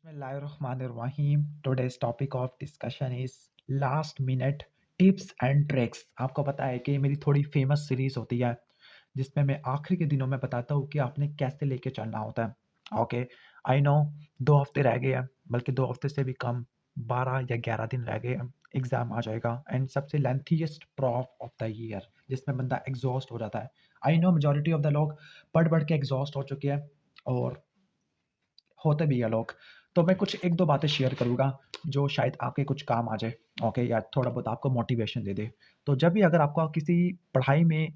Bismillahirrahmanirrahim. Today's topic of discussion is last minute tips and tricks. आपको पता है कि मेरी थोड़ी फेमस सीरीज होती है जिसमें मैं आखिरी के दिनों में बताता हूँ कि आपने कैसे लेके चलना होता है। ओके, आई नो 2 हफ्ते रह गए हैं, बल्कि 2 हफ्ते से भी कम, 12 या 11 दिन रह गए हैं, एग्जाम आ जाएगा एंड सबसे lengthiest prof of the year जिसमें बंदा एग्जॉस्ट हो जाता है। I know majority of the लोग पढ़ पढ़ के एग्जॉस्ट हो चुके हैं और होते भी हैं लोग। तो मैं कुछ 1-2 बातें शेयर करूँगा जो शायद आपके कुछ काम आ जाए, ओके, या थोड़ा बहुत आपको मोटिवेशन दे दे। तो जब भी अगर आपका किसी पढ़ाई में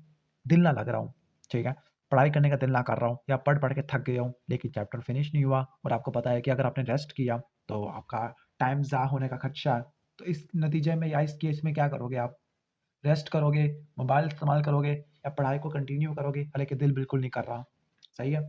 दिल ना लग रहा हो, ठीक है? पढ़ाई करने का दिल ना कर रहा हो या पढ़-पढ़ के थक गए हो, लेकिन चैप्टर फिनिश नहीं हुआ और आपको पता है कि अगर आपने रेस्ट किया तो आपका टाइम ज़ाया होने का खदशा है। तो इस नतीजे में या इस केस में क्या करोगे आप? रेस्ट करोगे, मोबाइल इस्तेमाल करोगे या पढ़ाई को कंटिन्यू करोगे, हालाँकि दिल बिल्कुल नहीं कर रहा। सही है?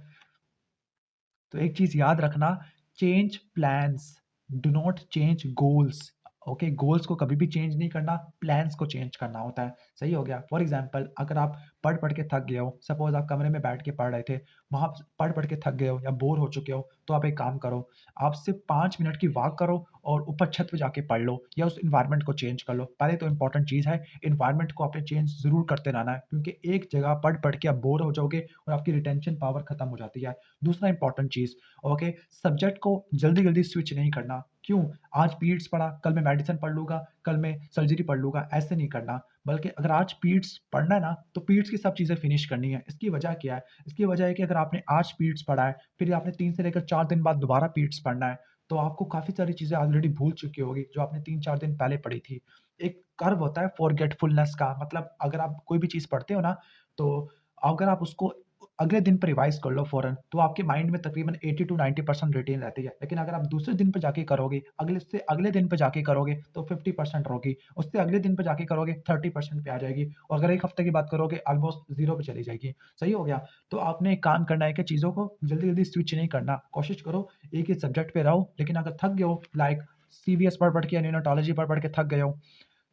तो एक चीज याद रखना, change plans, do not change goals. Okay, goals को कभी भी चेंज नहीं करना, प्लान्स को चेंज करना होता है। सही हो गया। फॉर एग्जाम्पल, अगर आप पढ़ पढ़ के थक गए हो, सपोज आप कमरे में बैठ के पढ़ रहे थे, वहां पढ़ पढ़ के थक गए हो या बोर हो चुके हो, तो आप एक काम करो, आप सिर्फ 5 मिनट की वॉक करो और ऊपर छत पे जाके पढ़ लो या उस इन्वायरमेंट को चेंज कर लो। पहले तो इंपॉर्टेंट चीज़ है, इन्वायरमेंट को आपने चेंज ज़रूर करते रहना है, क्योंकि एक जगह पढ़ पढ़ के आप बोर हो जाओगे और आपकी रिटेंशन पावर खत्म हो जाती है। दूसरा इंपॉर्टेंट चीज़, ओके, सब्जेक्ट को जल्दी-जल्दी स्विच नहीं करना। क्यों? आज पीड्स पढ़ा, कल मैं मेडिसिन पढ़ लूँगा, कल मैं सर्जरी पढ़ लूँगा, ऐसे नहीं करना। बल्कि अगर आज पीड्स पढ़ना है ना, तो पीड्स की सब चीज़ें फिनिश करनी है। इसकी वजह क्या है? इसकी वजह है कि अगर आपने आज पीड्स पढ़ा है, फिर आपने 3 से लेकर 4 दिन बाद दोबारा पीड्स पढ़ना है, तो आपको काफ़ी सारी चीज़ें ऑलरेडी भूल चुकी होगी, जो आपने 3-4 दिन पहले पढ़ी थी। एक कर्व होता है फॉरगेटफुलनेस का, मतलब अगर आप कोई भी चीज़ पढ़ते हो ना, तो अगर आप उसको अगले दिन पे रिवाइज़ कर लो फ़ौरन, तो आपके माइंड में तकरीबन 80 टू 90% रिटेन रहती है। लेकिन अगर आप दूसरे दिन पे जाके करोगे, अगले दिन पे जाके करोगे, तो 50% होगी, उससे अगले दिन पे जाके करोगे 30% पे आ जाएगी और अगर 1 हफ्ते की बात करोगे ऑलमोस्ट 0 पे चली जाएगी। सही हो गया? तो आपने एक काम करना है कि चीज़ों को जल्दी-जल्दी स्विच नहीं करना। कोशिश करो एक ही सब्जेक्ट पे रहो, लेकिन अगर थक गए हो, लाइक सीवीएस पढ़-पढ़ के या न्यूनाटोलॉजी पढ़-पढ़ के थक गए हो,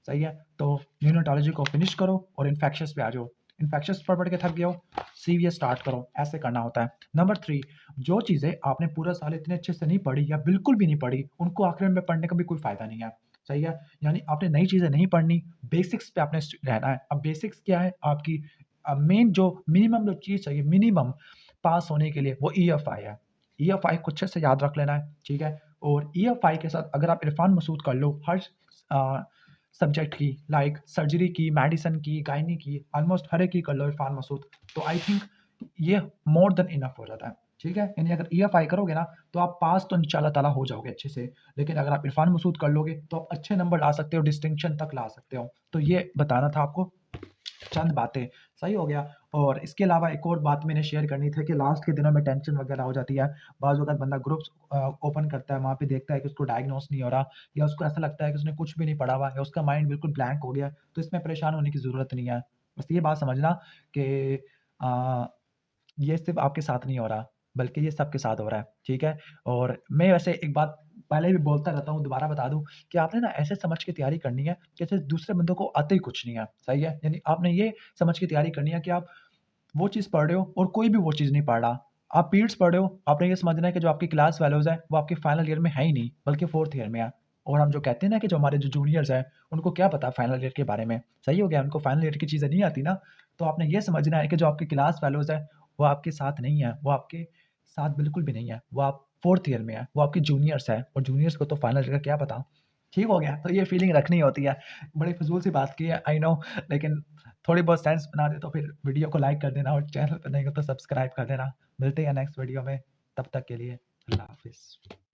सही है? तो न्यूनाटोलॉजी को फिनिश करो और इन्फेक्शियस पे आ जाओ। इन्फेक्शियस पढ़-पढ़ के थक गए हो, सीवीएस स्टार्ट करो, ऐसे करना होता है। नंबर 3, जो चीज़ें आपने पूरा साल इतने अच्छे से नहीं पढ़ी या बिल्कुल भी नहीं पढ़ी, उनको आखिर में पढ़ने का भी कोई फ़ायदा नहीं है। सही है? यानी आपने नई चीज़ें नहीं पढ़नी, बेसिक्स पे आपने रहना है। अब बेसिक्स क्या है आपकी? मेन जो मिनिमम जो चीज़ चाहिए, मिनिमम पास होने के लिए, वो ईएफआई है। ईएफआई को अच्छे से याद रख लेना है, ठीक है? और ईएफआई के साथ अगर आप इरफान मसूद कर लो हर अ, सब्जेक्ट की, लाइक सर्जरी की, मेडिसिन की, गायनी की, ऑलमोस्ट हर एक की कर लो इरफान मसूद, तो आई थिंक ये मोर देन इनफ हो जाता है। ठीक है? यानी अगर ईएफआई करोगे ना, तो आप पास तो इंशाल्लाह ताला हो जाओगे अच्छे से। लेकिन अगर आप इरफान मसूद कर लोगे, तो आप अच्छे नंबर ला सकते हो, डिस्टिंक्शन तक ला सकते हो। तो ये बताना था आपको, चंद बातें। सही हो गया। और इसके अलावा एक और बात मैंने शेयर करनी थी कि लास्ट के दिनों में टेंशन वगैरह हो जाती है। बाज़ वक़्त बंदा ग्रुप्स ओपन करता है, वहाँ पे देखता है कि उसको डायग्नोस नहीं हो रहा या उसको ऐसा लगता है कि उसने कुछ भी नहीं पढ़ा हुआ या उसका माइंड बिल्कुल ब्लैंक हो गया, तो इसमें परेशान होने की ज़रूरत नहीं है। बस ये बात समझना कि अ, ये सिर्फ़ आपके साथ नहीं हो रहा, बल्कि ये सबके साथ हो रहा है, ठीक है? और मैं वैसे एक बात पहले भी बोलता रहता हूँ, दोबारा बता दूँ कि आपने ना ऐसे समझ के तैयारी करनी है, जैसे दूसरे बंदों को आता ही कुछ नहीं है, सही है? यानी आपने ये समझ के तैयारी करनी है कि आप वो चीज़ पढ़ रहे हो और कोई भी वो चीज़ नहीं पढ़ रहा। आप पीरियड्स पढ़ रहे हो, आपने ये समझना है कि जो आपकी क्लास फेलोज़ हैं, वो आपके फाइनल ईयर में है ही नहीं, बल्कि 4th ईयर में है। और हम जो कहते हैं ना कि जो हमारे जो जूनियर्स हैं, उनको क्या पता फाइनल ईयर के बारे में, सही हो गया? उनको फाइनल ईयर की चीज़ें नहीं आती ना, तो आपने ये समझना है कि जो आपकी क्लास फेलोज़ हैं, वो आपके साथ नहीं है, वो आपके साथ बिल्कुल भी नहीं है, वो आप 4th ईयर में है, वो आपके जूनियर्स हैं और जूनियर्स को तो फाइनल ईयर का क्या पता? ठीक हो गया? तो ये फीलिंग रखनी होती है। बड़ी फ़िज़ूल सी बात की है, आई नो, लेकिन थोड़ी बहुत सेंस बना दे तो फिर वीडियो को लाइक कर देना और चैनल पे नहीं हो तो सब्सक्राइब कर देना। मिलते हैं नेक्स्ट वीडियो में, तब तक के लिए अल्लाह हाफ़िज़।